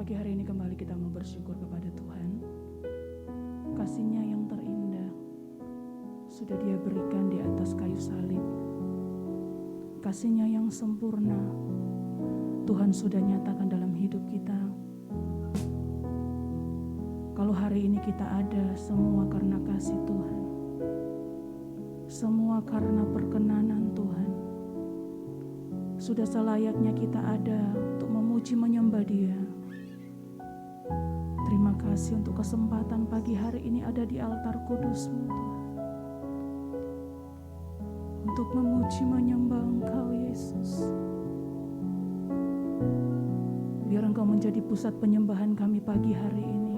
pagi hari ini kembali kita mau bersyukur kepada Tuhan. Kasih-Nya yang terindah sudah Dia berikan di atas kayu salib. Kasih-Nya yang sempurna Tuhan sudah nyatakan dalam hidup kita. Kalau hari ini kita ada, semua karena kasih Tuhan, semua karena perkenanan Tuhan. Sudah selayaknya kita ada untuk memuji menyembah Dia. Terima kasih untuk kesempatan pagi hari ini ada di altar kudus-Mu Tuhan, untuk memuji menyembah Engkau Yesus. Biar Engkau menjadi pusat penyembahan kami pagi hari ini.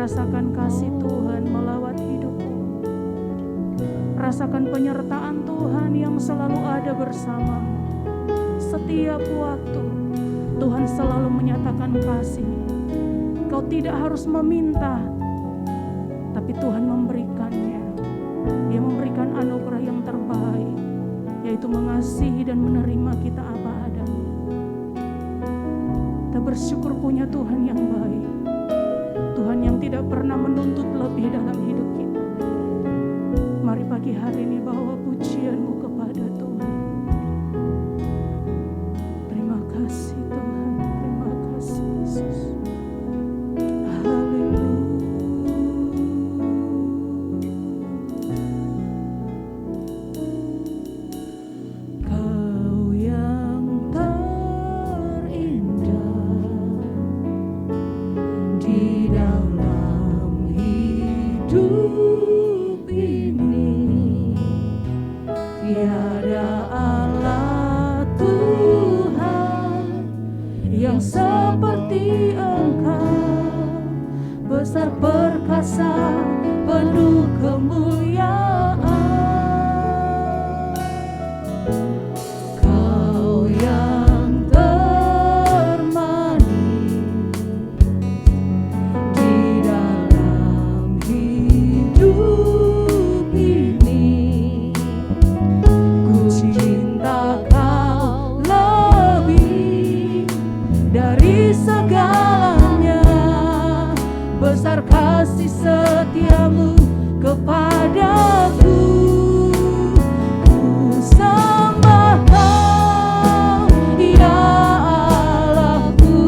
Rasakan kasih Tuhan melawat hidupmu. Rasakan penyertaan Tuhan yang selalu ada bersamamu. Setiap waktu Tuhan selalu menyatakan kasih. Kau tidak harus meminta, tapi Tuhan memberikannya. Dia memberikan anugerah yang terbaik, yaitu mengasihi dan menerima kita apa adanya. Kita bersyukur punya Tuhan yang baik, Tuhan yang tidak pernah menuntut lebih dalam hidup kita. Mari pagi hari ini bawa pujian-Mu kepada Tuhan. Terima kasih Tuhan, terima kasih Yesus. Besar perkasa, penuh kemuliaan. Kau yang termanis di dalam hidup ini. Ku cinta Kau lebih dari segalanya. Besar kasih setiamu kepadaku. Ku sembah Kau, ya Allahku.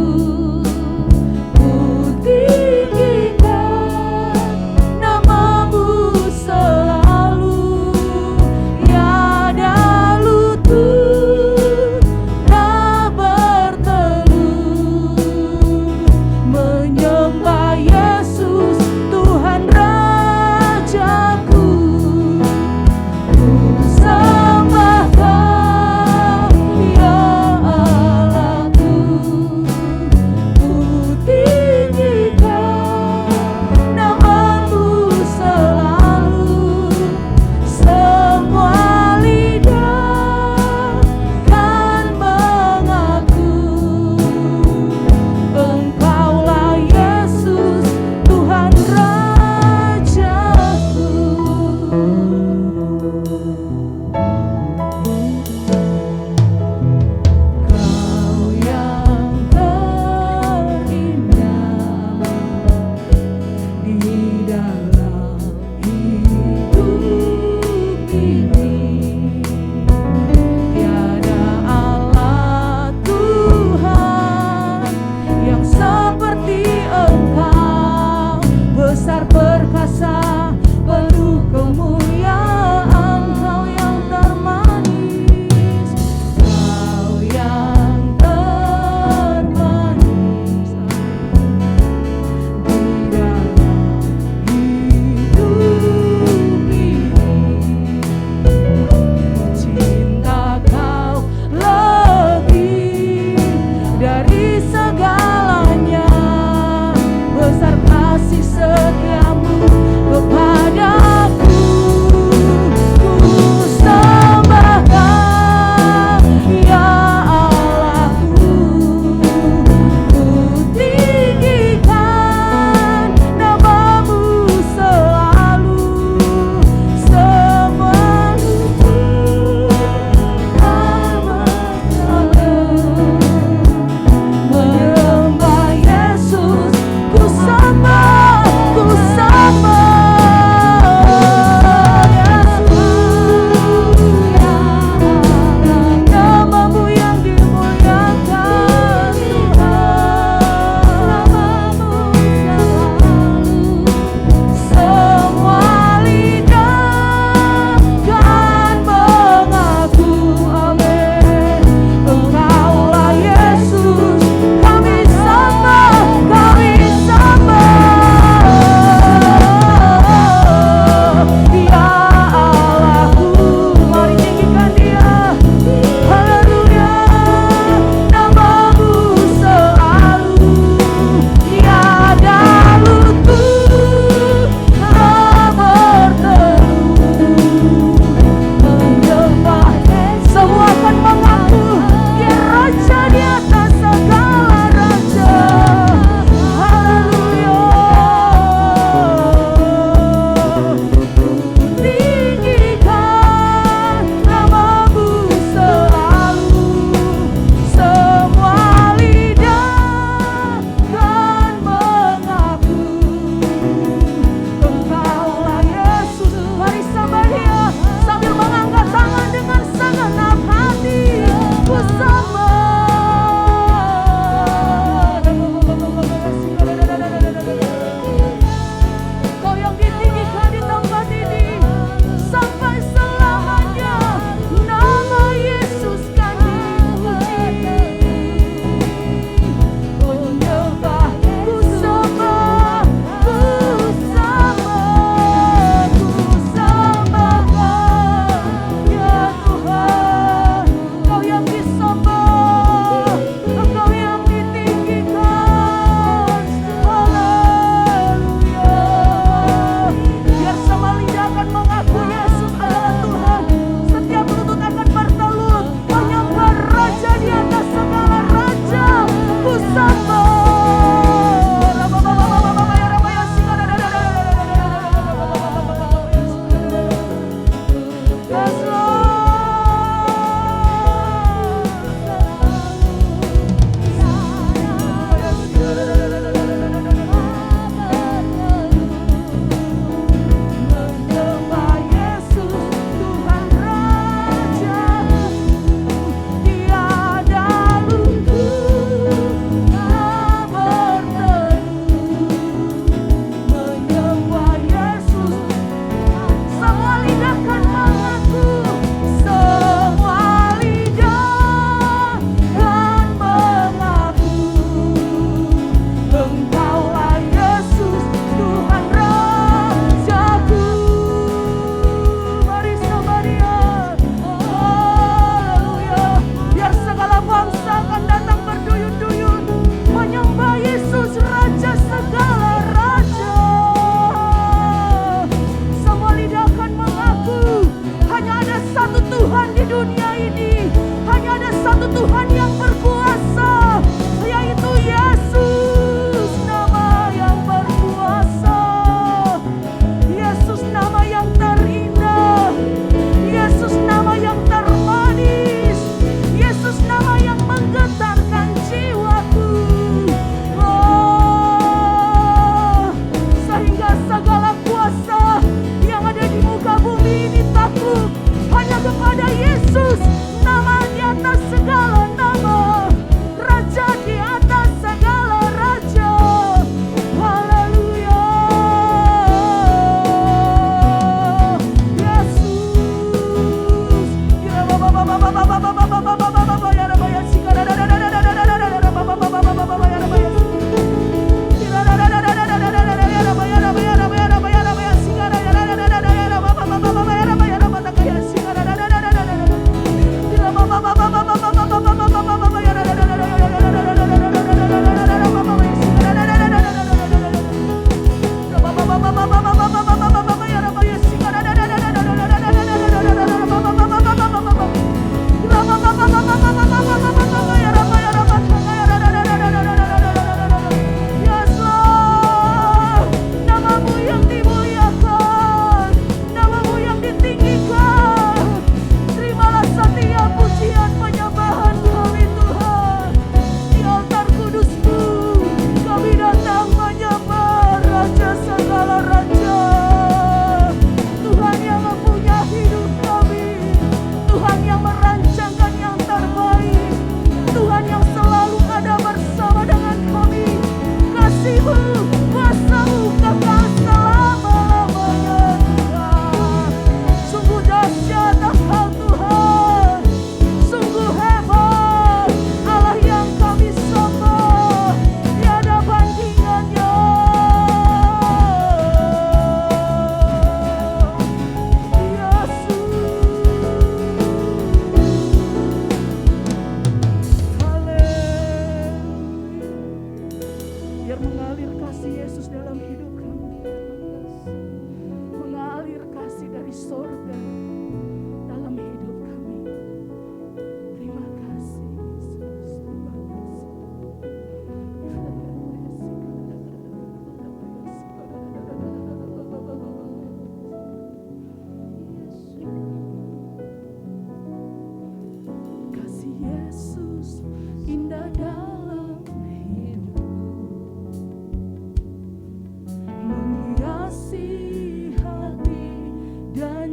Ku tinggikan nama-Mu selalu. Ya lutut tak bertelut menyembah Yesus Tuhan Rajaku. Ku sembah Kau, ya Allahku. Ku tinggikan nama-Mu selalu. Semua lidah kan mengaku Engkaulah Yesus Tuhan Rajaku. Kau yang terindah di dalam hidup ini. Tiada Allah Tuhan yang seperti Engkau. Besar perkasa, penuh kemuliaan. Kau yang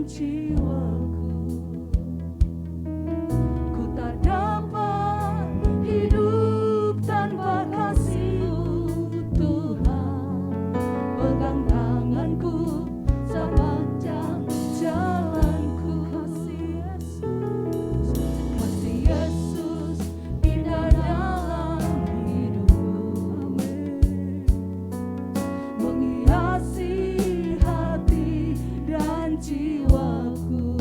jiwaku. Ku tak dapat hidup tanpa kasih-Mu, Tuhan. Pegang tanganku sepanjang jalanku. Kasih Yesus indah dalam hidup, menghiasi hati dan jiwaku.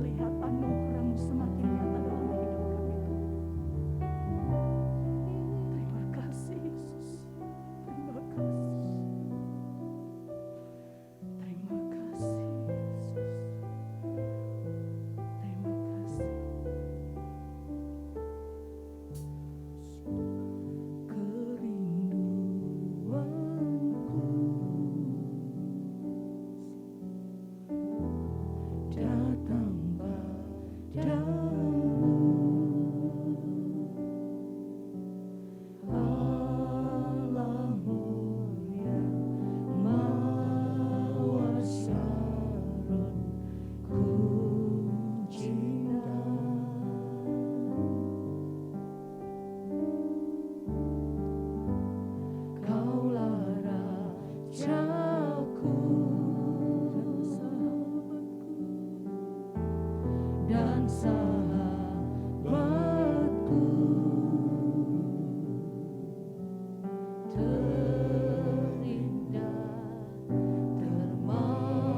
melihat anugerah-Mu semakin nyata dalam hidup kami, Tuhan. Terima kasih Yesus. Terima kasih. Terima kasih Yesus. Terima kasih. Kerinduanku datang padamu, Allahmu yang mawasa rohku cinta. Kaulah Rajaku dan sahabatku, terindah, termanis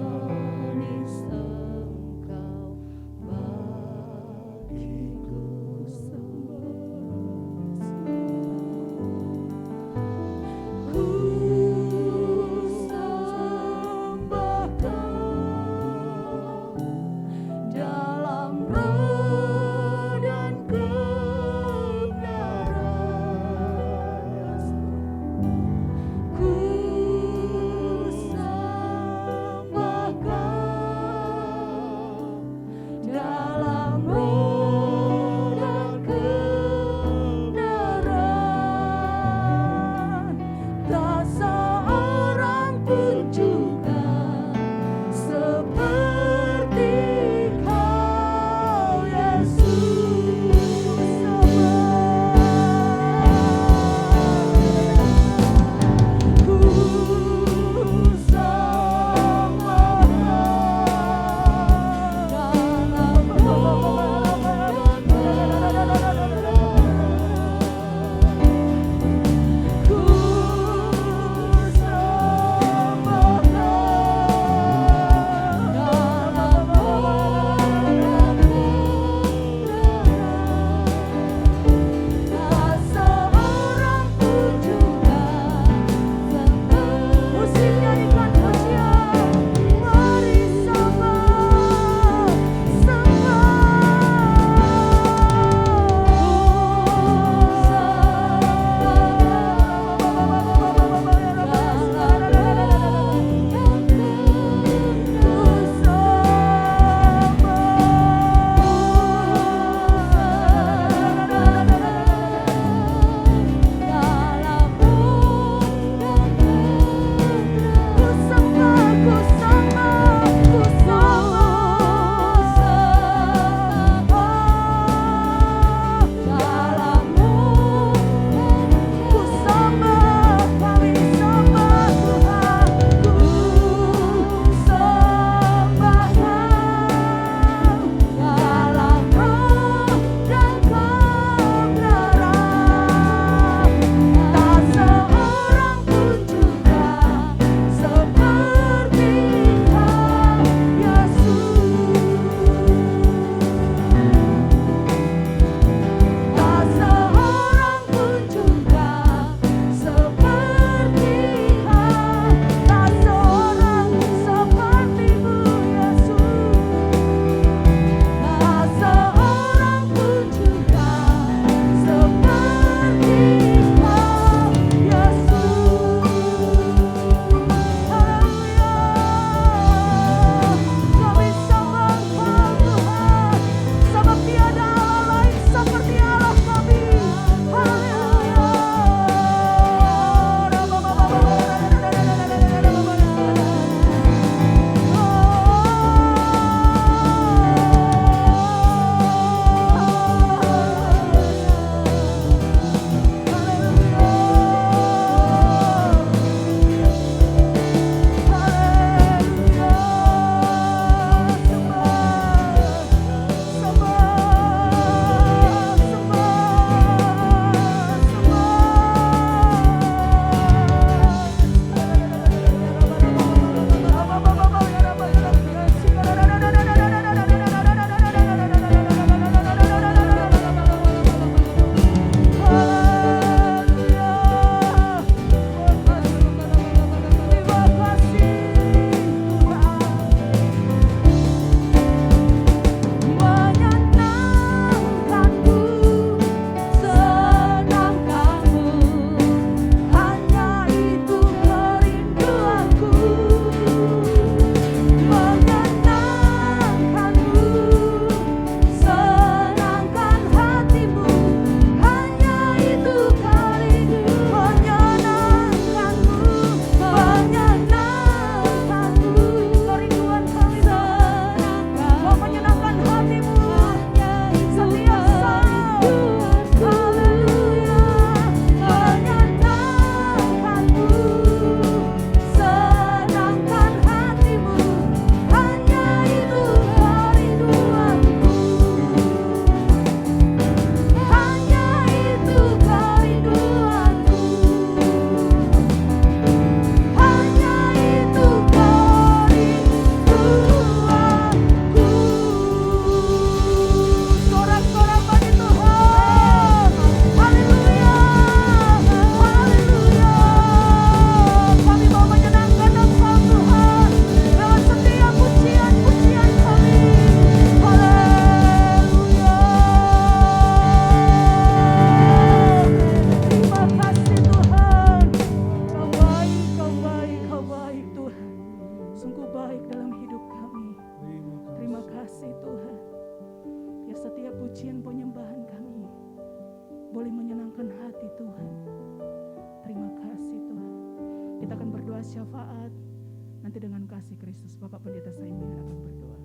Engkau bagiku. Ku sembah Kau dalam roh setiap pujian penyembahan kami boleh menyenangkan hati Tuhan. Terima kasih Tuhan. Kita akan berdoa syafaat nanti dengan kasih Kristus. Bapak Pendeta Saimil akan berdoa.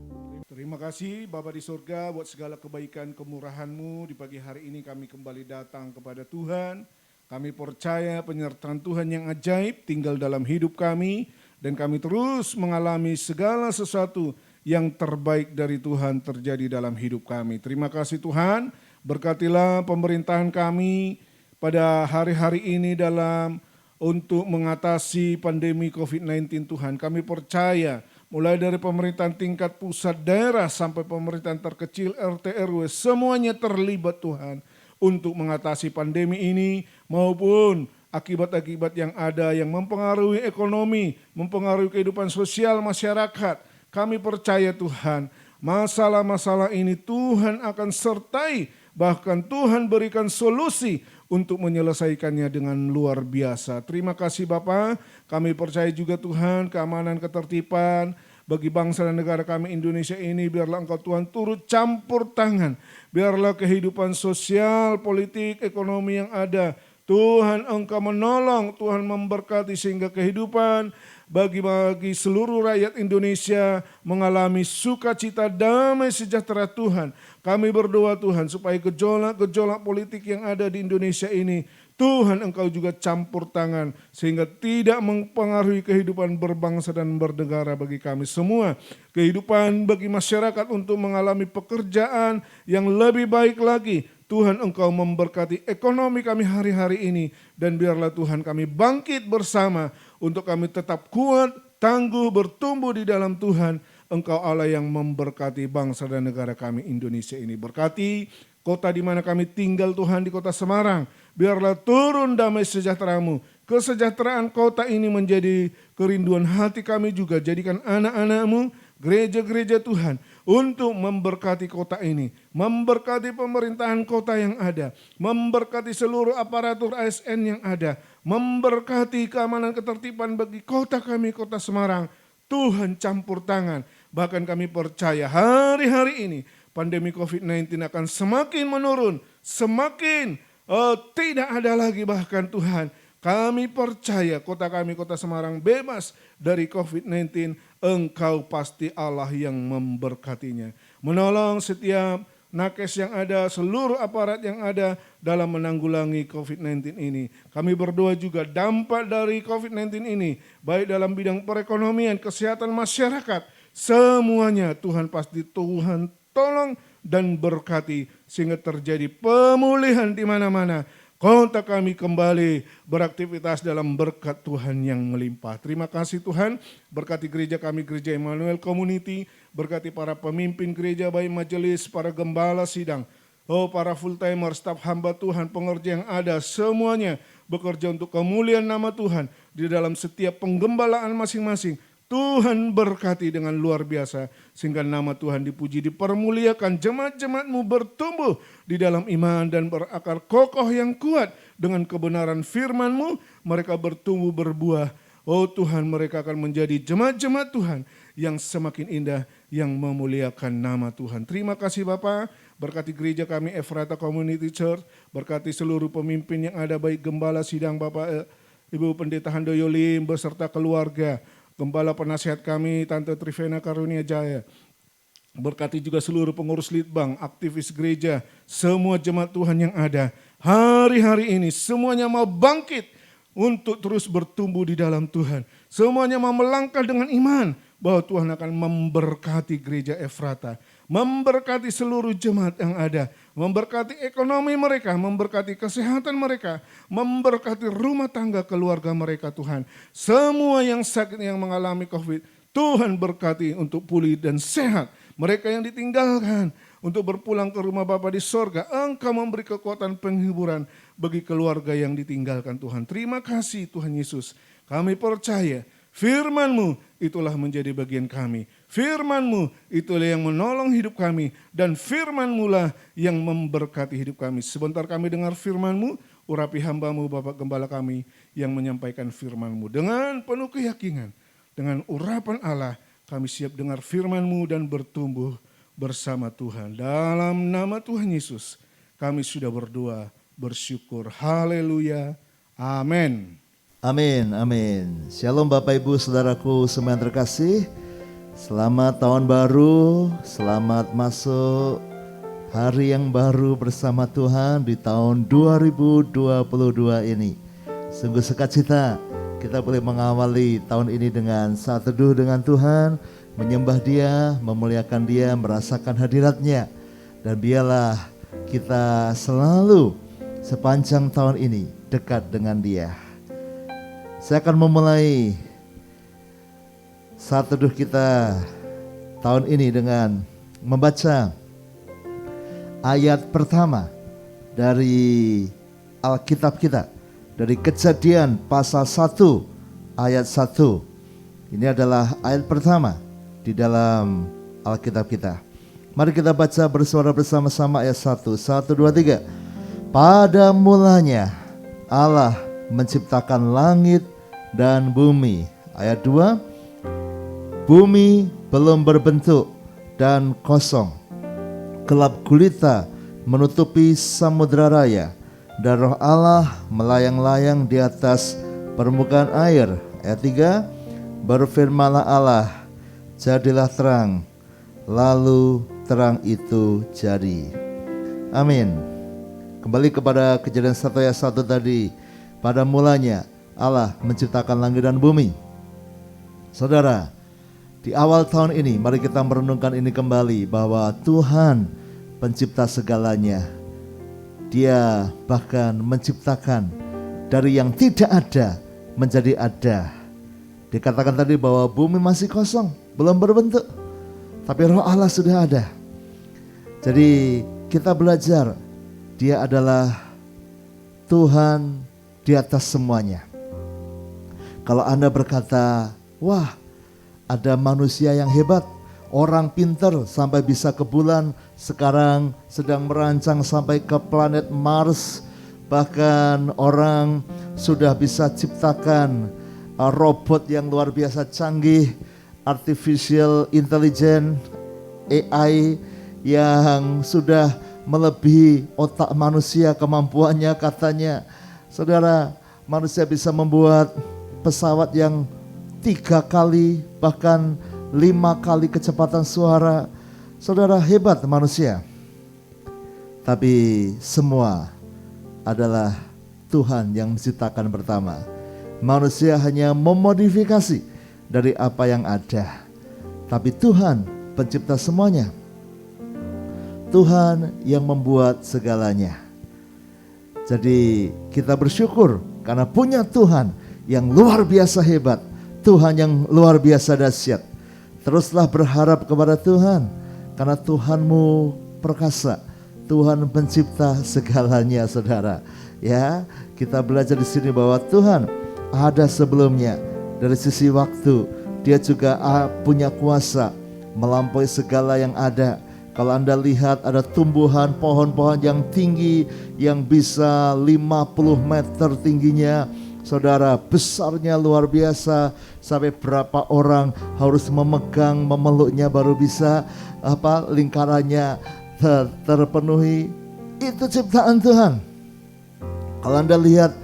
Terima kasih Bapa di surga buat segala kebaikan kemurahan-Mu. Di pagi hari ini kami kembali datang kepada Tuhan. Kami percaya penyertaan Tuhan yang ajaib tinggal dalam hidup kami. Dan kami terus mengalami segala sesuatu yang terbaik dari Tuhan terjadi dalam hidup kami. Terima kasih Tuhan, berkatilah pemerintahan kami pada hari-hari ini dalam untuk mengatasi pandemi COVID-19 Tuhan. Kami percaya mulai dari pemerintahan tingkat pusat, daerah sampai pemerintahan terkecil RT RW semuanya terlibat Tuhan untuk mengatasi pandemi ini maupun akibat-akibat yang ada yang mempengaruhi ekonomi, mempengaruhi kehidupan sosial masyarakat. Kami percaya Tuhan, masalah-masalah ini Tuhan akan sertai, bahkan Tuhan berikan solusi untuk menyelesaikannya dengan luar biasa. Terima kasih Bapa, kami percaya juga Tuhan keamanan ketertiban bagi bangsa dan negara kami Indonesia ini, biarlah Engkau Tuhan turut campur tangan, biarlah kehidupan sosial, politik, ekonomi yang ada, Tuhan Engkau menolong, Tuhan memberkati sehingga kehidupan bagi seluruh rakyat Indonesia mengalami sukacita, damai, sejahtera Tuhan. Kami berdoa Tuhan supaya gejolak-gejolak politik yang ada di Indonesia ini, Tuhan Engkau juga campur tangan sehingga tidak mempengaruhi kehidupan berbangsa dan bernegara bagi kami semua. Kehidupan bagi masyarakat untuk mengalami pekerjaan yang lebih baik lagi. Tuhan Engkau memberkati ekonomi kami hari-hari ini dan biarlah Tuhan kami bangkit bersama untuk kami tetap kuat, tangguh, bertumbuh di dalam Tuhan. Engkau Allah yang memberkati bangsa dan negara kami Indonesia ini. Berkati kota di mana kami tinggal Tuhan, di kota Semarang. Biarlah turun damai sejahtera-Mu. Kesejahteraan kota ini menjadi kerinduan hati kami juga. Jadikan anak-anak-Mu, gereja-gereja Tuhan untuk memberkati kota ini, memberkati pemerintahan kota yang ada, memberkati seluruh aparatur ASN yang ada, memberkati keamanan ketertiban bagi kota kami, kota Semarang. Tuhan campur tangan, bahkan kami percaya hari-hari ini pandemi COVID-19 akan semakin menurun, semakin tidak ada lagi bahkan Tuhan. Kami percaya kota kami, kota Semarang bebas dari COVID-19. Engkau pasti Allah yang memberkatinya. Menolong setiap nakes yang ada, seluruh aparat yang ada dalam menanggulangi COVID-19 ini. Kami berdoa juga dampak dari COVID-19 ini, baik dalam bidang perekonomian, kesehatan masyarakat, semuanya Tuhan pasti Tuhan tolong dan berkati sehingga terjadi pemulihan di mana-mana. Kota kami kembali beraktivitas dalam berkat Tuhan yang melimpah. Terima kasih Tuhan, berkati gereja kami, Gereja Emmanuel Community, berkati para pemimpin gereja, baik majelis, para gembala sidang, para full timer, staf hamba Tuhan, pengerja yang ada, semuanya bekerja untuk kemuliaan nama Tuhan di dalam setiap penggembalaan masing-masing. Tuhan berkati dengan luar biasa sehingga nama Tuhan dipuji, dipermuliakan, jemaat-jemaat-Mu bertumbuh di dalam iman dan berakar kokoh yang kuat dengan kebenaran firman-Mu, mereka bertumbuh berbuah. Oh Tuhan, mereka akan menjadi jemaat-jemaat Tuhan yang semakin indah, yang memuliakan nama Tuhan. Terima kasih Bapa, berkati gereja kami Ephrata Community Church, berkati seluruh pemimpin yang ada, baik gembala sidang Bapak Ibu Pendeta Handoyo Lim beserta keluarga, Gembala penasihat kami, Tante Trivena Karunia Jaya. Berkati juga seluruh pengurus litbang, aktivis gereja, semua jemaat Tuhan yang ada. Hari-hari ini semuanya mau bangkit untuk terus bertumbuh di dalam Tuhan. Semuanya mau melangkah dengan iman bahwa Tuhan akan memberkati gereja Ephrata, memberkati seluruh jemaat yang ada, memberkati ekonomi mereka, memberkati kesehatan mereka, memberkati rumah tangga keluarga mereka Tuhan. Semua yang sakit, yang mengalami COVID, Tuhan berkati untuk pulih dan sehat. Mereka yang ditinggalkan untuk berpulang ke rumah Bapa di sorga, Engkau memberi kekuatan penghiburan bagi keluarga yang ditinggalkan Tuhan. Terima kasih Tuhan Yesus, kami percaya firman-Mu itulah menjadi bagian kami. Firman-Mu itulah yang menolong hidup kami. Dan firman-Mu lah yang memberkati hidup kami. Sebentar kami dengar firman-Mu, urapi hamba-Mu Bapak Gembala kami yang menyampaikan firman-Mu. Dengan penuh keyakinan, dengan urapan Allah, kami siap dengar firman-Mu dan bertumbuh bersama Tuhan. Dalam nama Tuhan Yesus kami sudah berdoa, bersyukur. Haleluya. Amin. Amin, amin. Shalom Bapak Ibu Saudaraku semua yang terkasih. Selamat tahun baru, selamat masuk hari yang baru bersama Tuhan di tahun 2022 ini. Sungguh sukacita kita boleh mengawali tahun ini dengan saat teduh dengan Tuhan, menyembah Dia, memuliakan Dia, merasakan hadirat-Nya. Dan biarlah kita selalu sepanjang tahun ini dekat dengan Dia. Saya akan memulai saat teduh kita tahun ini dengan membaca ayat pertama dari Alkitab kita, dari Kejadian pasal 1 ayat 1. Ini adalah ayat pertama di dalam Alkitab kita. Mari kita baca bersuara bersama-sama ayat 1. 1, 2, 3. Pada mulanya Allah menciptakan langit dan bumi. Ayat 2. Bumi belum berbentuk dan kosong. Gelap gulita menutupi samudra raya, dan roh Allah melayang-layang di atas permukaan air. Ayat 3. Berfirmanlah Allah, jadilah terang. Lalu terang itu jadi. Amin. Kembali kepada Kejadian 1 ayat 1 tadi. Pada mulanya Allah menciptakan langit dan bumi. Saudara, di awal tahun ini mari kita merenungkan ini kembali, bahwa Tuhan pencipta segalanya. Dia bahkan menciptakan dari yang tidak ada menjadi ada. Dikatakan tadi bahwa bumi masih kosong, belum berbentuk, tapi roh Allah sudah ada. Jadi kita belajar, Dia adalah Tuhan di atas semuanya. Kalau Anda berkata, wah, ada manusia yang hebat, orang pintar sampai bisa ke bulan, sekarang sedang merancang sampai ke planet Mars, bahkan orang sudah bisa ciptakan robot yang luar biasa canggih, artificial intelligence, AI yang sudah melebihi otak manusia kemampuannya katanya. Saudara, manusia bisa membuat pesawat yang 3 kali bahkan 5 kali kecepatan suara. Saudara, hebat manusia. Tapi semua adalah Tuhan yang menciptakan pertama. Manusia hanya memodifikasi dari apa yang ada. Tapi Tuhan pencipta semuanya. Tuhan yang membuat segalanya. Jadi kita bersyukur karena punya Tuhan yang luar biasa hebat, Tuhan yang luar biasa dahsyat. Teruslah berharap kepada Tuhan, karena Tuhanmu perkasa, Tuhan pencipta segalanya, saudara. Ya, kita belajar di sini bahwa Tuhan ada sebelumnya. Dari sisi waktu, Dia juga punya kuasa melampaui segala yang ada. Kalau Anda lihat ada tumbuhan pohon-pohon yang tinggi, yang bisa 50 meter tingginya. Saudara, besarnya luar biasa, sampai berapa orang harus memegang, memeluknya baru bisa lingkarannya terpenuhi. Itu ciptaan Tuhan. Kalau Anda lihat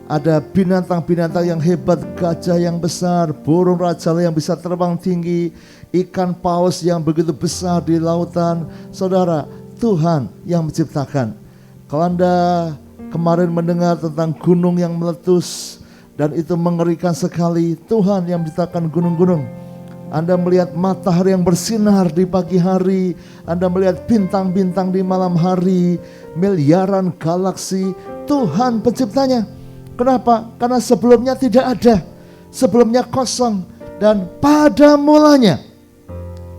ada binatang-binatang yang hebat, gajah yang besar, burung raja yang bisa terbang tinggi, ikan paus yang begitu besar di lautan. Saudara, Tuhan yang menciptakan. Kalau Anda kemarin mendengar tentang gunung yang meletus dan itu mengerikan sekali, Tuhan yang menciptakan gunung-gunung. Anda melihat matahari yang bersinar di pagi hari, Anda melihat bintang-bintang di malam hari, miliaran galaksi, Tuhan penciptanya. Kenapa? Karena sebelumnya tidak ada, sebelumnya kosong, dan pada mulanya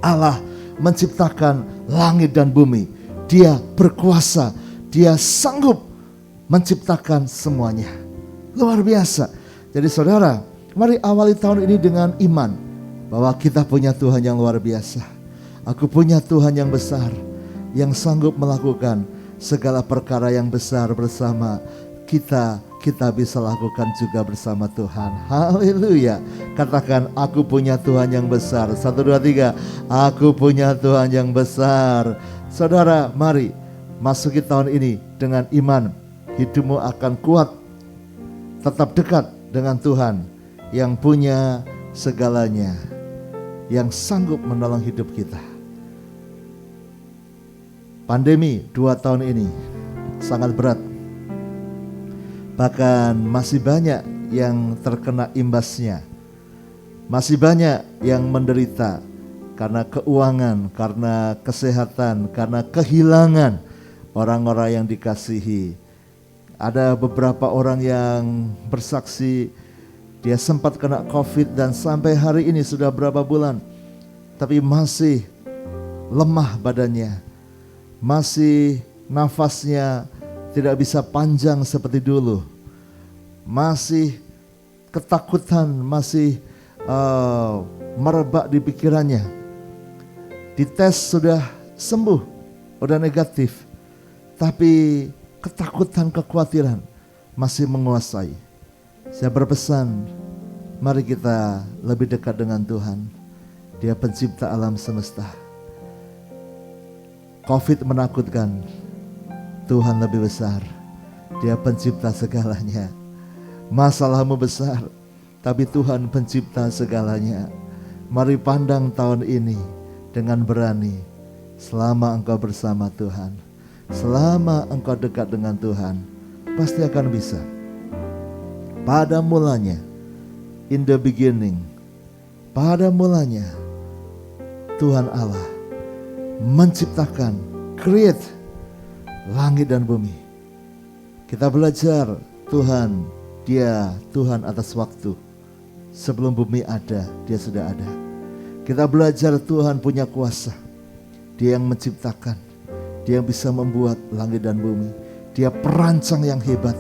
Allah menciptakan langit dan bumi. Dia berkuasa, Dia sanggup menciptakan semuanya. Luar biasa. Jadi saudara, mari awali tahun ini dengan iman bahwa kita punya Tuhan yang luar biasa. Aku punya Tuhan yang besar, yang sanggup melakukan segala perkara yang besar bersama kita. kita bisa lakukan juga bersama Tuhan. Haleluya. Katakan, aku punya Tuhan yang besar. 1, 2, 3. Aku punya Tuhan yang besar. Saudara, mari masuki tahun ini dengan iman. Hidupmu akan kuat, tetap dekat dengan Tuhan yang punya segalanya, yang sanggup menolong hidup kita. Pandemi 2 tahun ini sangat berat. Bahkan masih banyak yang terkena imbasnya. Masih banyak yang menderita karena keuangan, karena kesehatan, karena kehilangan orang-orang yang dikasihi. Ada beberapa orang yang bersaksi dia sempat kena COVID dan sampai hari ini sudah berapa bulan, tapi masih lemah badannya, masih nafasnya tidak bisa panjang seperti dulu, masih ketakutan, masih merebak di pikirannya. Dites sudah sembuh, udah negatif, tapi ketakutan, kekhawatiran masih menguasai. Saya berpesan, mari kita lebih dekat dengan Tuhan. Dia pencipta alam semesta. COVID menakutkan, Tuhan lebih besar. Dia pencipta segalanya. Masalahmu besar, tapi Tuhan pencipta segalanya. Mari pandang tahun ini dengan berani. Selama engkau bersama Tuhan, selama engkau dekat dengan Tuhan, pasti akan bisa. Pada mulanya, in the beginning, pada mulanya Tuhan Allah menciptakan, create langit dan bumi. Kita belajar Tuhan, Dia Tuhan atas waktu. Sebelum bumi ada, Dia sudah ada. Kita belajar Tuhan punya kuasa. Dia yang menciptakan, Dia yang bisa membuat langit dan bumi. Dia perancang yang hebat.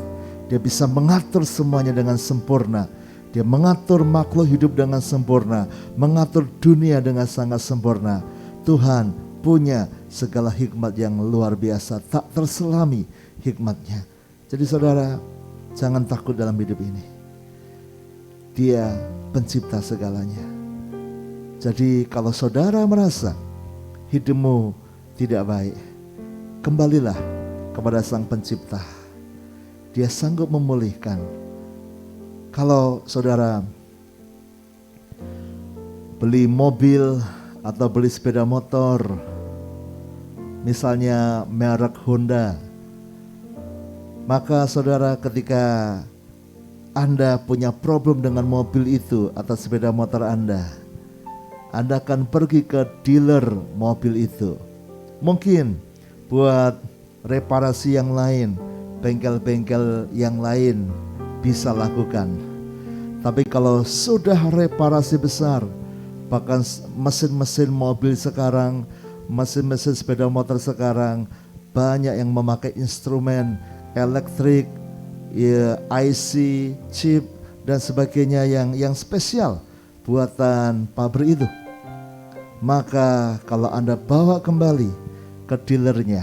Dia bisa mengatur semuanya dengan sempurna. Dia mengatur makhluk hidup dengan sempurna, mengatur dunia dengan sangat sempurna. Tuhan punya segala hikmat yang luar biasa, tak terselami hikmatnya. Jadi saudara, jangan takut dalam hidup ini. Dia pencipta segalanya. Jadi kalau saudara merasa hidupmu tidak baik, kembalilah kepada Sang Pencipta. Dia sanggup memulihkan. Kalau saudara beli mobil atau beli sepeda motor, misalnya merek Honda, maka saudara ketika Anda punya problem dengan mobil itu atau sepeda motor Anda akan pergi ke dealer mobil itu. Mungkin buat reparasi yang lain, bengkel-bengkel yang lain bisa lakukan. Tapi kalau sudah reparasi besar, bahkan mesin-mesin mobil sekarang, mesin-mesin sepeda motor sekarang banyak yang memakai instrumen elektrik, ya, IC, chip dan sebagainya yang spesial buatan pabrik itu. Maka kalau Anda bawa kembali ke dealernya,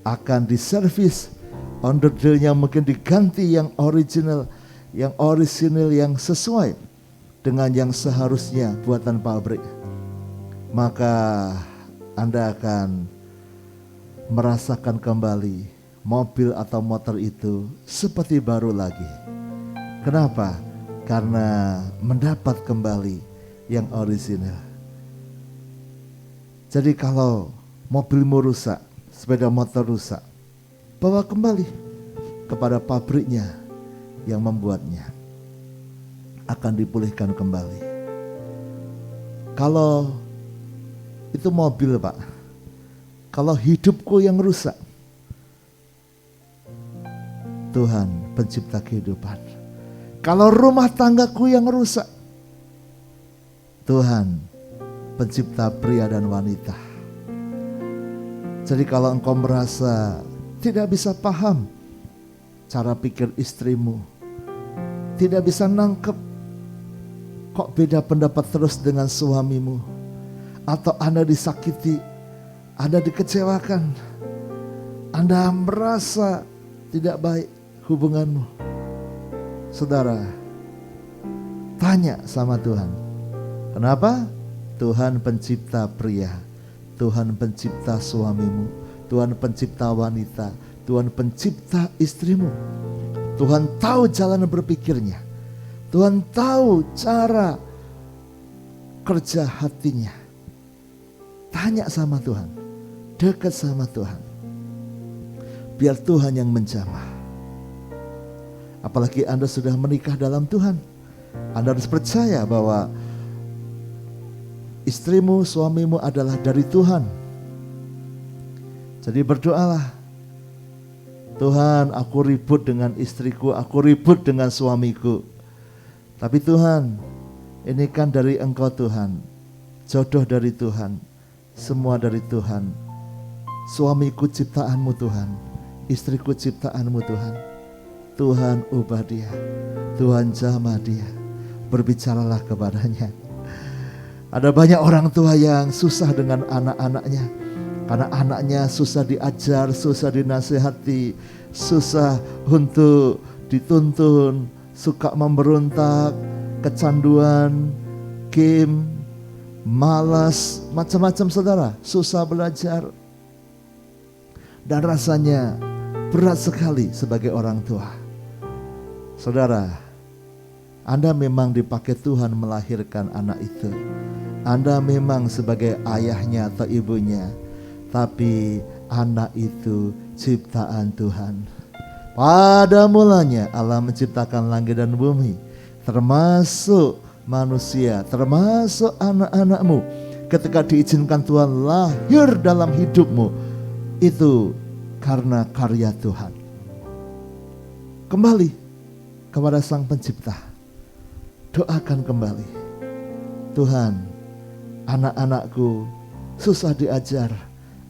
akan diservis, onderdilnya mungkin diganti yang original, yang sesuai dengan yang seharusnya buatan pabrik. Maka Anda akan merasakan kembali mobil atau motor itu seperti baru lagi. Kenapa? Karena mendapat kembali yang original. Jadi kalau mobilmu rusak, sepeda motor rusak, bawa kembali kepada pabriknya yang membuatnya. Akan dipulihkan kembali. Kalau itu mobil, Pak, kalau hidupku yang rusak, Tuhan pencipta kehidupan. Kalau rumah tanggaku yang rusak, Tuhan pencipta pria dan wanita. Jadi kalau engkau merasa tidak bisa paham cara pikir istrimu, tidak bisa nangkep kok beda pendapat terus dengan suamimu, atau Anda disakiti, Anda dikecewakan, Anda merasa tidak baik, hubunganmu? Saudara, tanya sama Tuhan. Kenapa? Tuhan pencipta pria, Tuhan pencipta suamimu, Tuhan pencipta wanita, Tuhan pencipta istrimu. Tuhan tahu jalan berpikirnya, Tuhan tahu cara kerja hatinya. Tanya sama Tuhan, dekat sama Tuhan, biar Tuhan yang menjamah. Apalagi Anda sudah menikah dalam Tuhan, Anda harus percaya bahwa istrimu, suamimu adalah dari Tuhan. Jadi berdoalah, Tuhan, aku ribut dengan istriku, aku ribut dengan suamiku. Tapi Tuhan, ini kan dari Engkau Tuhan, jodoh dari Tuhan, semua dari Tuhan. Suamiku ciptaanmu Tuhan, istriku ciptaanmu Tuhan. Tuhan ubah dia, Tuhan jamah dia, berbicaralah kepadanya. Ada banyak orang tua yang susah dengan anak-anaknya, karena anaknya susah diajar, susah dinasihati, susah untuk dituntun, suka memberontak, kecanduan, game, malas, macam-macam saudara, susah belajar. Dan rasanya berat sekali sebagai orang tua. Saudara, Anda memang dipakai Tuhan melahirkan anak itu. Anda memang sebagai ayahnya atau ibunya, tapi anak itu ciptaan Tuhan. Pada mulanya Allah menciptakan langit dan bumi, termasuk manusia, termasuk anak-anakmu. Ketika diizinkan Tuhan lahir dalam hidupmu, itu karena karya Tuhan. Kembali kepada Sang Pencipta, doakan kembali, Tuhan, anak-anakku susah diajar,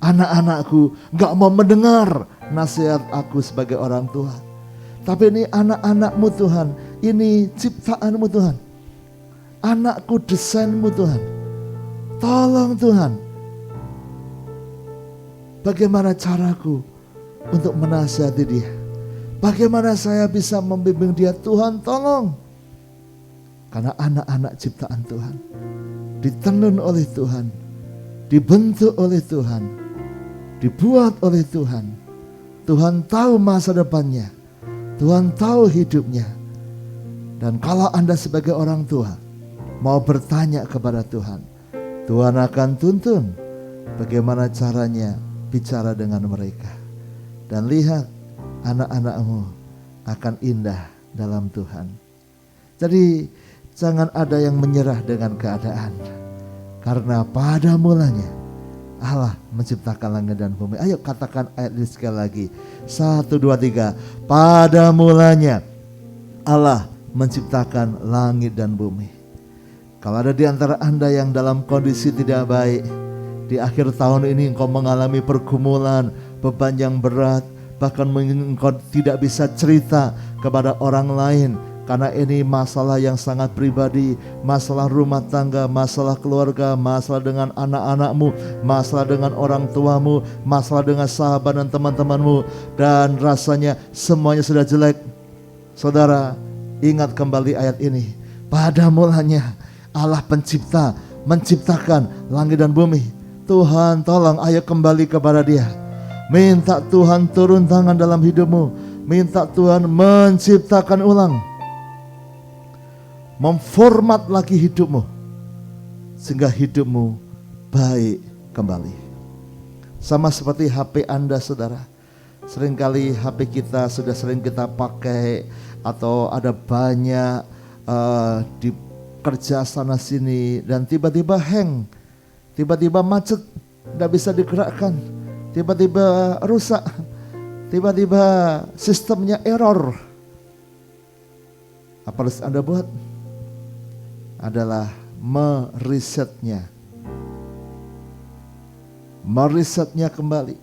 anak-anakku gak mau mendengar nasihat aku sebagai orang tua. Tapi ini anak-anakmu Tuhan, ini ciptaanmu Tuhan, anakku desainmu Tuhan. Tolong Tuhan, bagaimana caraku untuk menasihati dia? Bagaimana saya bisa membimbing dia? Tuhan tolong. Karena anak-anak ciptaan Tuhan, ditenun oleh Tuhan, dibentuk oleh Tuhan, dibuat oleh Tuhan. Tuhan tahu masa depannya, Tuhan tahu hidupnya. Dan kalau Anda sebagai orang tua mau bertanya kepada Tuhan, Tuhan akan tuntun bagaimana caranya bicara dengan mereka. Dan lihat, anak-anakmu akan indah dalam Tuhan. Jadi jangan ada yang menyerah dengan keadaan, karena pada mulanya Allah menciptakan langit dan bumi. Ayo katakan ayat ini sekali lagi. 1, 2, 3. Pada mulanya Allah menciptakan langit dan bumi. Kalau ada di antara Anda yang dalam kondisi tidak baik, di akhir tahun ini engkau mengalami pergumulan, beban yang berat, bahkan engkau tidak bisa cerita kepada orang lain, karena ini masalah yang sangat pribadi, masalah rumah tangga, masalah keluarga, masalah dengan anak-anakmu, masalah dengan orang tuamu, masalah dengan sahabat dan teman-temanmu, dan rasanya semuanya sudah jelek. Saudara, ingat kembali ayat ini. Pada mulanya Allah pencipta menciptakan langit dan bumi. Tuhan tolong, ayo kembali kepada Dia. Minta Tuhan turun tangan dalam hidupmu. Minta Tuhan menciptakan ulang, memformat lagi hidupmu, sehingga hidupmu baik kembali. Sama seperti HP Anda saudara. Seringkali HP kita sudah sering kita pakai, atau ada banyak di kerja sana sini, dan tiba-tiba hang, tiba-tiba macet, tidak bisa digerakkan, tiba-tiba rusak, tiba-tiba sistemnya error. Apa harus Anda buat? Adalah meresetnya kembali.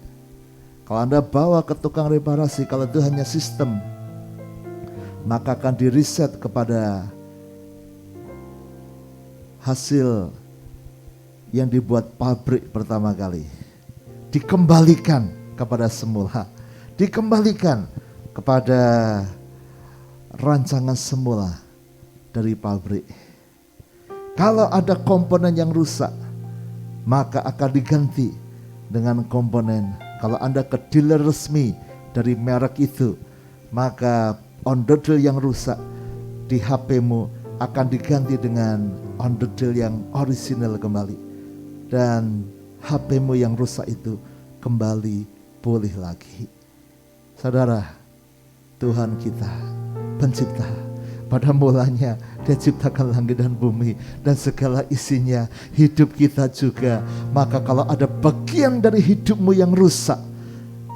Kalau Anda bawa ke tukang reparasi, kalau itu hanya sistem, maka akan direset kepada hasil yang dibuat pabrik pertama kali. Dikembalikan kepada semula, dikembalikan kepada rancangan semula dari pabrik. Kalau ada komponen yang rusak, maka akan diganti dengan komponen. Kalau Anda ke dealer resmi dari merek itu, maka onderdil yang rusak di HP-mu akan diganti dengan onderdil yang orisinal kembali. Dan HP-mu yang rusak itu kembali pulih lagi. Saudara, Tuhan kita, pencipta, pada mulanya Dia ciptakan langit dan bumi dan segala isinya, hidup kita juga. Maka kalau ada bagian dari hidupmu yang rusak,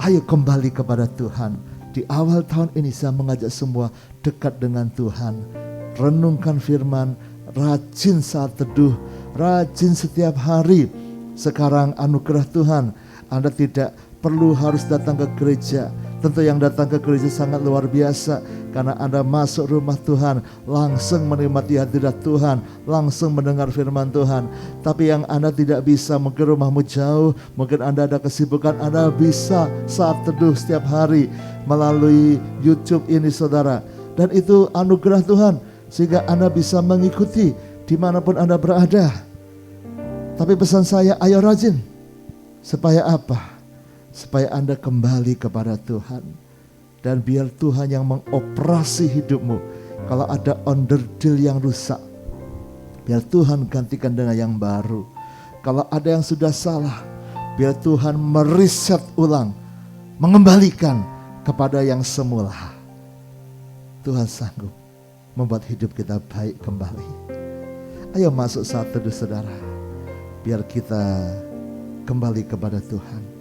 ayo kembali kepada Tuhan. Di awal tahun ini saya mengajak semua dekat dengan Tuhan. Renungkan firman, rajin saat teduh, rajin setiap hari. Sekarang anugerah Tuhan, Anda tidak perlu harus datang ke gereja. Tentu yang datang ke gereja sangat luar biasa, karena Anda masuk rumah Tuhan, langsung menikmati hadirat Tuhan, langsung mendengar firman Tuhan. Tapi yang Anda tidak bisa, mungkin rumahmu jauh, mungkin Anda ada kesibukan, Anda bisa saat teduh setiap hari melalui YouTube ini saudara. Dan itu anugerah Tuhan, sehingga Anda bisa mengikuti dimanapun Anda berada. Tapi pesan saya, ayo rajin. Supaya apa? Supaya Anda kembali kepada Tuhan. Dan biar Tuhan yang mengoperasi hidupmu. Kalau ada onderdil yang rusak, biar Tuhan gantikan dengan yang baru. Kalau ada yang sudah salah, biar Tuhan meriset ulang, mengembalikan kepada yang semula. Tuhan sanggup membuat hidup kita baik kembali. Ayo masuk saat teduh saudara, biar kita kembali kepada Tuhan.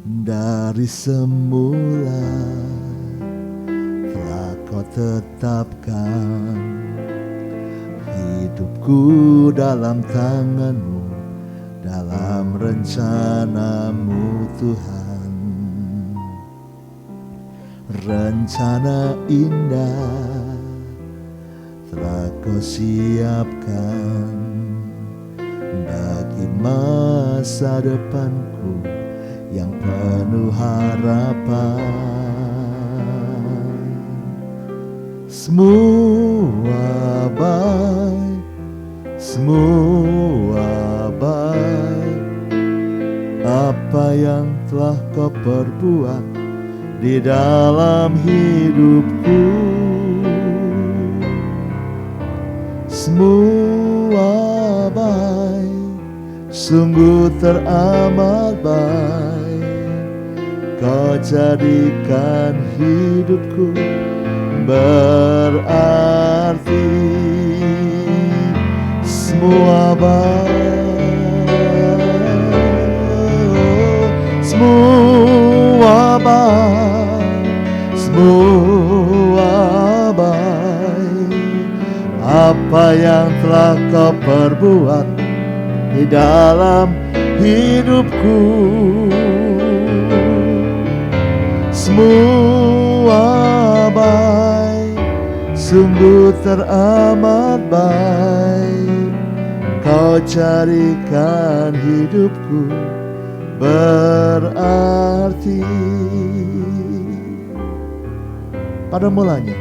Dari semula telah Kau tetapkan hidupku dalam tangan-Mu, dalam rencana-Mu Tuhan. Rencana indah telah Kau siapkan bagi masa depanku yang penuh harapan. Semua baik, semua baik. Apa yang telah Kau perbuat di dalam hidupku, semua baik, sungguh teramat baik. Kau jadikan hidupku berarti. Semua baik, semua baik, semua baik. Apa yang telah Kau perbuat di dalam hidupku, semua baik, sungguh teramat baik. Kau jadikan hidupku berarti. Pada mulanya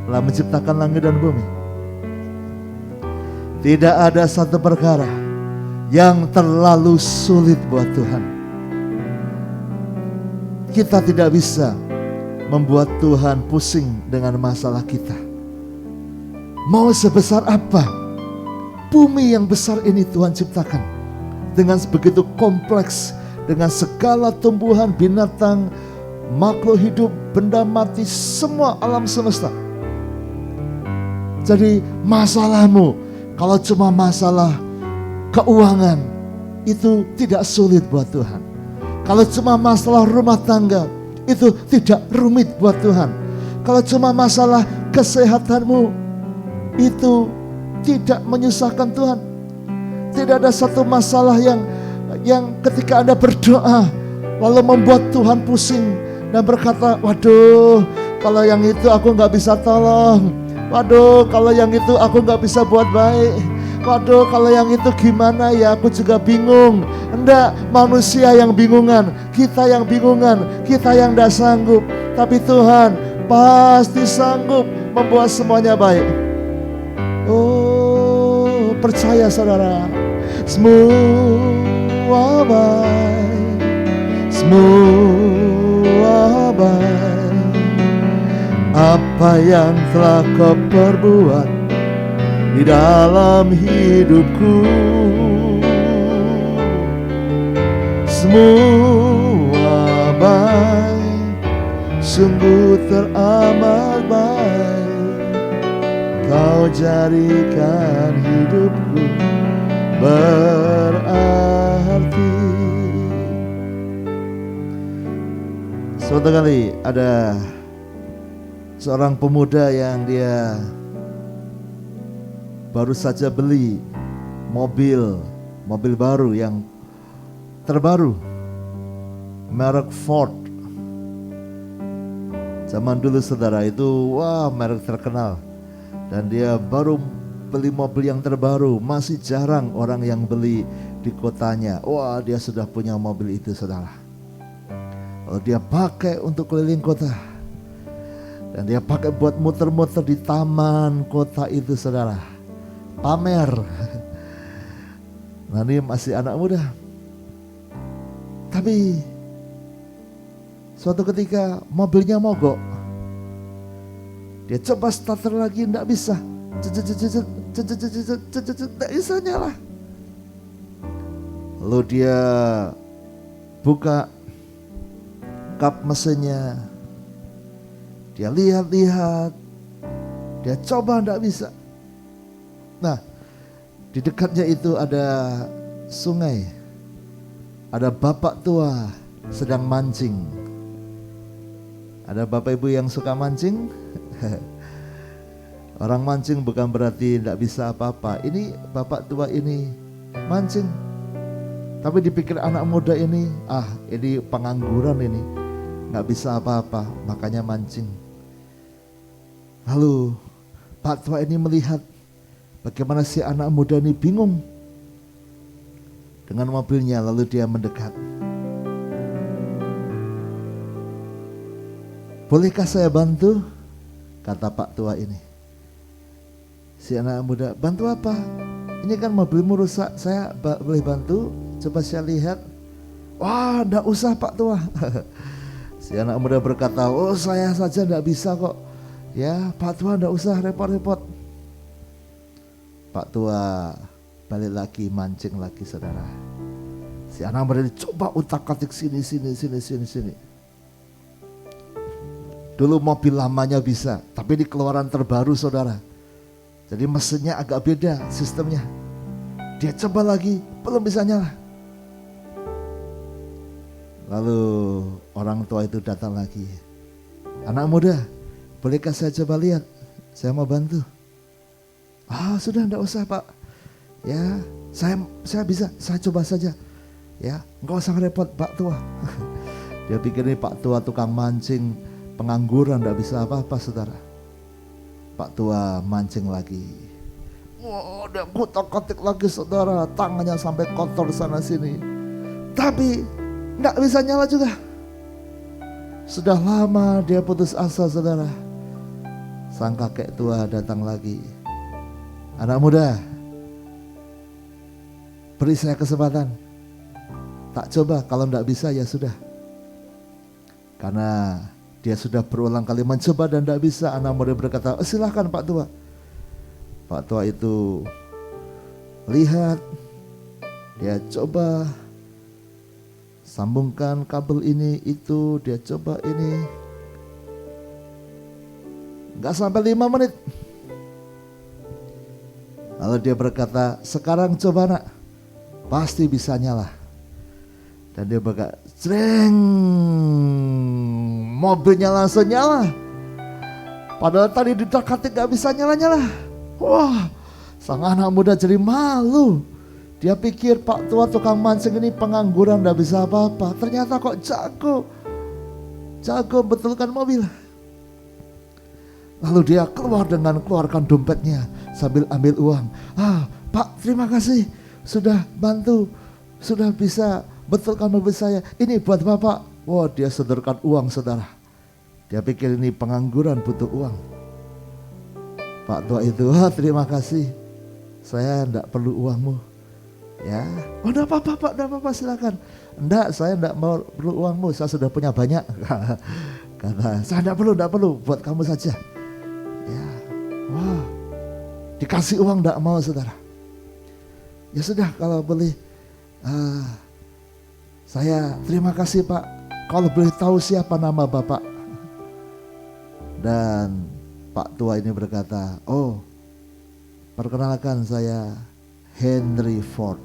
telah menciptakan langit dan bumi. Tidak ada satu perkara yang terlalu sulit buat Tuhan. Kita tidak bisa membuat Tuhan pusing dengan masalah kita. Mau sebesar apa bumi yang besar ini Tuhan ciptakan, dengan begitu kompleks, dengan segala tumbuhan, binatang, makhluk hidup, benda mati, semua alam semesta. Jadi masalahmu, kalau cuma masalah keuangan, itu tidak sulit buat Tuhan. Kalau cuma masalah rumah tangga, itu tidak rumit buat Tuhan. Kalau cuma masalah kesehatanmu, itu tidak menyusahkan Tuhan. Tidak ada satu masalah yang ketika Anda berdoa lalu membuat Tuhan pusing dan berkata, waduh, kalau yang itu aku gak bisa tolong. Waduh, kalau yang itu aku gak bisa buat baik. Waduh, kalau yang itu gimana ya, aku juga bingung. Enggak, manusia yang bingungan, kita yang bingungan, kita yang tidak sanggup. Tapi Tuhan pasti sanggup membuat semuanya baik. Oh, percaya saudara, semua baik, semua baik. Apa yang telah kau perbuat di dalam hidupku, semua baik, sungguh teramat baik. Kau jadikan hidupku berarti. Suatu kali ada seorang pemuda yang dia baru saja beli mobil baru yang terbaru, merek Ford. Zaman dulu saudara itu, wah, merek terkenal. Dan dia baru beli mobil yang terbaru, masih jarang orang yang beli di kotanya. Wah, dia sudah punya mobil itu saudara. Lalu dia pakai untuk keliling kota. Dan dia pakai buat muter-muter di taman kota itu saudara. Pamer. Nah, ini masih anak muda. Tapi suatu ketika mobilnya mogok. Dia coba starter lagi, tidak bisa. Tidak bisa nyala. Lalu dia buka kap mesinnya. Dia lihat-lihat. Dia coba, tidak bisa. Nah, di dekatnya itu ada sungai. Ada bapak tua sedang mancing. Ada bapak ibu yang suka mancing? Orang mancing bukan berarti tidak bisa apa-apa. Ini bapak tua ini mancing. Tapi dipikir anak muda ini, ini pengangguran ini, nggak bisa apa-apa, makanya mancing. Lalu Pak tua ini melihat bagaimana si anak muda ini bingung dengan mobilnya, lalu dia mendekat. Bolehkah saya bantu? Kata Pak tua ini. Si anak muda, bantu apa? Ini kan mobilmu rusak, saya boleh bantu? Coba saya lihat. Wah, enggak usah Pak tua. Si anak muda berkata, oh saya saja enggak bisa kok. Ya Pak tua enggak usah repot-repot. Pak tua balik lagi mancing lagi saudara. Si anak muda coba utak-atik sini. Dulu mobil lamanya bisa, tapi di keluaran terbaru saudara. Jadi mesinnya agak beda sistemnya. Dia coba lagi, belum bisa nyala. Lalu orang tua itu datang lagi. Anak muda, bolehkah saya coba lihat? Saya mau bantu. Sudah enggak usah Pak. Ya, saya bisa, saya coba saja. Ya, enggak usah repot Pak tua. Dia pikir ini Pak tua tukang mancing, pengangguran, enggak bisa apa-apa saudara. Pak tua mancing lagi. Wah, dia kutak-katik lagi saudara, tangannya sampai kotor sana sini. Tapi enggak bisa nyala juga. Sudah lama dia putus asa saudara. Sang kakek tua datang lagi. Anak muda, beri saya kesempatan. Tak coba, kalau enggak bisa ya sudah. Karena dia sudah berulang kali mencoba dan tidak bisa. Anak muda berkata, silahkan Pak tua. Pak tua itu lihat, dia coba sambungkan kabel ini itu, dia coba ini. Gak sampai 5 menit. Lalu dia berkata, sekarang coba nak, pasti bisa nyala. Dan dia berkata, jreng, mobilnya langsung nyala. Padahal tadi ditak-atik gak bisa nyala-nyala. Wah, sang anak muda jadi malu. Dia pikir Pak tua tukang mancing ini pengangguran gak bisa apa-apa. Ternyata kok jago betulkan mobil. Lalu dia keluarkan dompetnya sambil ambil uang. Pak, terima kasih sudah bantu, sudah bisa betulkan mobil saya. Ini buat Bapak. Wah, dia sodorkan uang, saudara. Dia pikir ini pengangguran, butuh uang. Pak tua itu, wah terima kasih, saya enggak perlu uangmu. Ya, oh enggak apa-apa Pak, enggak apa-apa, silakan. Enggak, saya enggak mau perlu uangmu, saya sudah punya banyak. Kata, saya enggak perlu, buat kamu saja. Ya, wah, dikasih uang enggak mau, saudara. Ya sudah, kalau boleh, saya terima kasih Pak. Kalau boleh tahu siapa nama Bapak? Dan Pak tua ini berkata, oh, perkenalkan saya Henry Ford.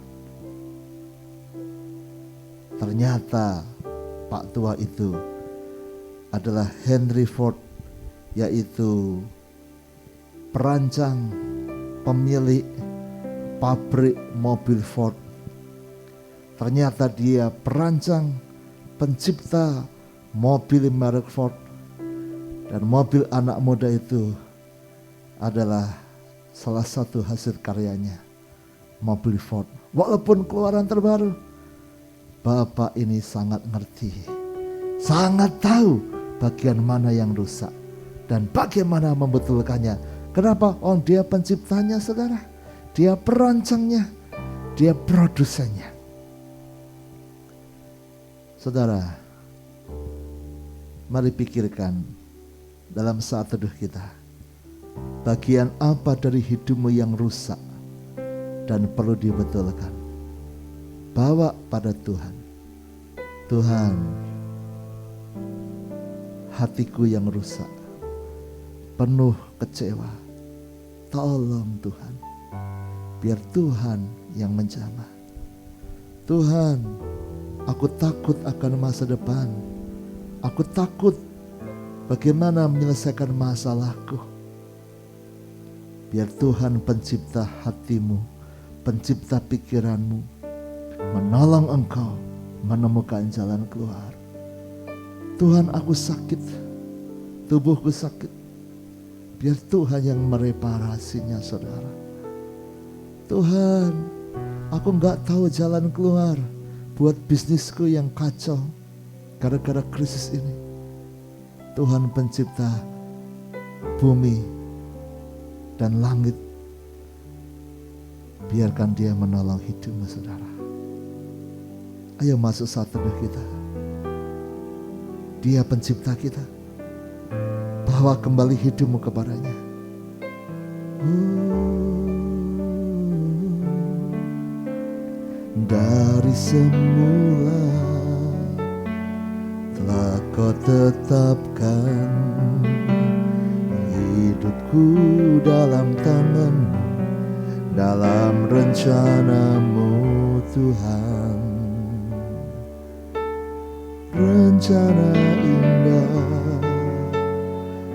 Ternyata Pak tua itu adalah Henry Ford, yaitu perancang pemilik pabrik mobil Ford. Ternyata dia perancang pencipta mobil merek Ford. Dan mobil anak muda itu adalah salah satu hasil karyanya, mobil Ford. Walaupun keluaran terbaru, Bapak ini sangat ngerti, sangat tahu bagian mana yang rusak dan bagaimana membetulkannya. Kenapa? Oh, dia penciptanya, saudara. Dia perancangnya, dia produsennya. Saudara, mari pikirkan dalam saat teduh kita, bagian apa dari hidupmu yang rusak dan perlu dibetulkan. Bawa pada Tuhan. Tuhan, hatiku yang rusak, penuh kecewa. Tolong Tuhan, biar Tuhan yang menjamah. Tuhan, aku takut akan masa depan. Aku takut bagaimana menyelesaikan masalahku. Biar Tuhan pencipta hatimu, pencipta pikiranmu, menolong engkau menemukan jalan keluar. Tuhan, aku sakit, tubuhku sakit. Biar Tuhan yang mereparasinya, saudara. Tuhan, aku gak tahu jalan keluar buat bisnisku yang kacau gara-gara krisis ini. Tuhan pencipta bumi dan langit, biarkan dia menolong hidupmu, saudara. Ayo masuk saat teduh kita. Dia pencipta kita. Bawa kembali hidupmu kepadanya. Dari semula telah kau tetapkan hidupku dalam tanganmu, dalam rencanamu Tuhan. Rencana indah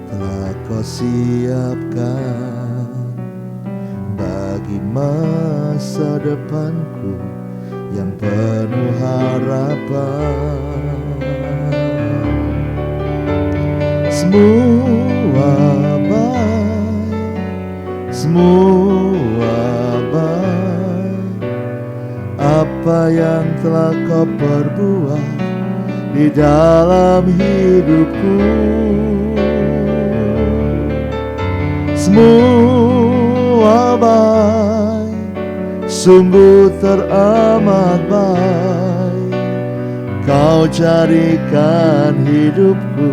telah kau siapkan bagi masa depanku yang penuh harapan. Semua baik, semua baik. Apa yang telah kau perbuat di dalam hidupku, semua baik, sungguh teramat baik. Kau jadikan hidupku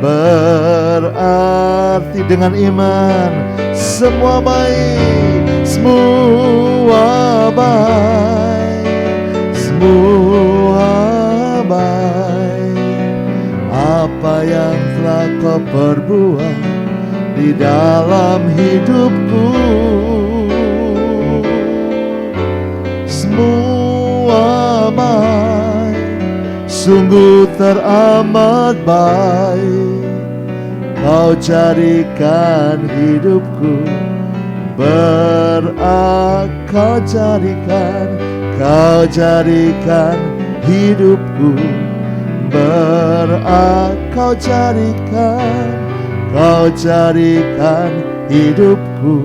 berarti dengan iman. Semua baik, semua baik, semua baik. Apa yang telah kau perbuat di dalam hidupku, semua baik, sungguh teramat baik. Kau jadikan hidupku kau jadikan hidupku kau jadikan hidupku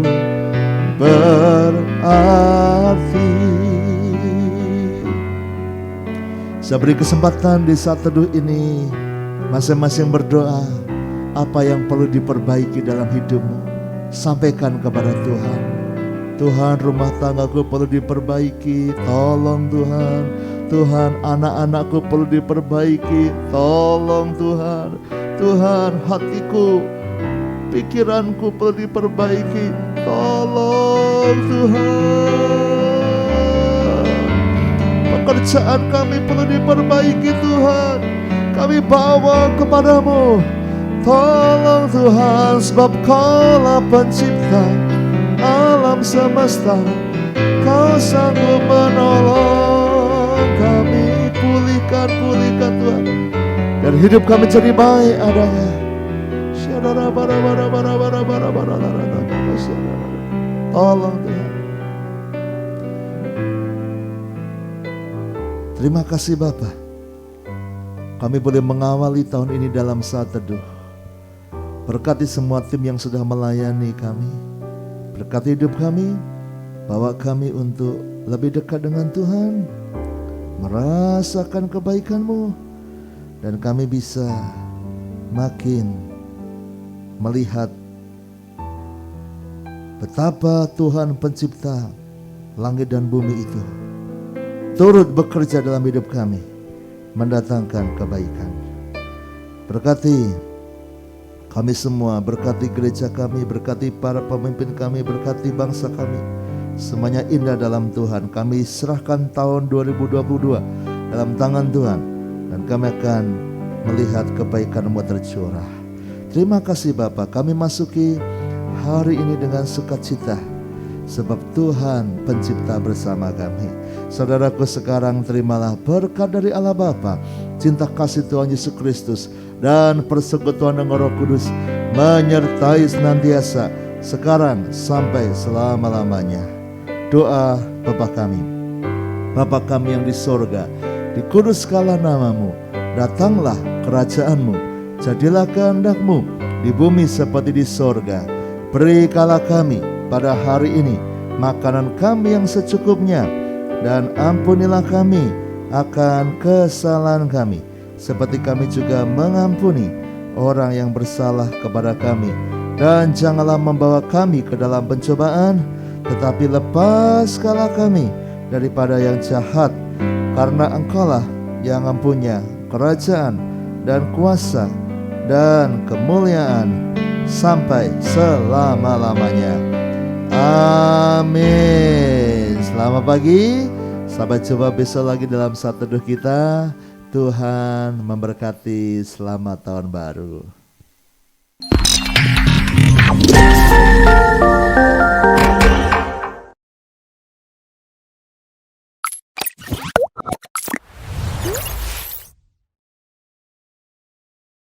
arti. Saya beri kesempatan di saat teduh ini, masing-masing berdoa, apa yang perlu diperbaiki dalam hidupmu, sampaikan kepada Tuhan. Tuhan, rumah tanggaku perlu diperbaiki, tolong Tuhan. Tuhan, anak-anakku perlu diperbaiki, tolong Tuhan. Tuhan, hatiku, pikiranku perlu diperbaiki, tolong Tuhan. Pekerjaan kami perlu diperbaiki Tuhan, kami bawa kepadamu. Tolong Tuhan, sebab Kaulah pencipta alam semesta, Kau sanggup menolong kami. Pulihkan Tuhan, dan hidup kami jadi baik adanya. Tolong Tuhan. Terima kasih Bapa, kami boleh mengawali tahun ini dalam saat teduh. Berkati semua tim yang sudah melayani kami, berkati hidup kami, bawa kami untuk lebih dekat dengan Tuhan, merasakan kebaikan-Mu, dan kami bisa makin melihat betapa Tuhan pencipta langit dan bumi itu turut bekerja dalam hidup kami, mendatangkan kebaikan. Berkati kami semua, berkati gereja kami, berkati para pemimpin kami, berkati bangsa kami. Semuanya indah dalam Tuhan. Kami serahkan tahun 2022 dalam tangan Tuhan, dan kami akan melihat kebaikan-Mu tercurah. Terima kasih Bapa, kami masuki hari ini dengan sukacita, sebab Tuhan pencipta bersama kami. Saudaraku sekarang terimalah berkat dari Allah Bapa, cinta kasih Tuhan Yesus Kristus, dan persekutuan dengan Roh Kudus menyertai senantiasa sekarang sampai selama-lamanya. Doa Bapa kami. Bapa kami yang di sorga, dikuduskanlah nama-Mu, datanglah kerajaan-Mu, jadilah kehendak-Mu di bumi seperti di sorga. Berikanlah kami pada hari ini makanan kami yang secukupnya, dan ampunilah kami akan kesalahan kami, seperti kami juga mengampuni orang yang bersalah kepada kami. Dan janganlah membawa kami ke dalam pencobaan, tetapi lepaskanlah kami daripada yang jahat, karena Engkaulah yang mempunyai kerajaan dan kuasa dan kemuliaan sampai selama-lamanya. Amin. Selamat pagi. Sampai jumpa besok lagi dalam saat teduh kita. Tuhan memberkati. Selamat tahun baru.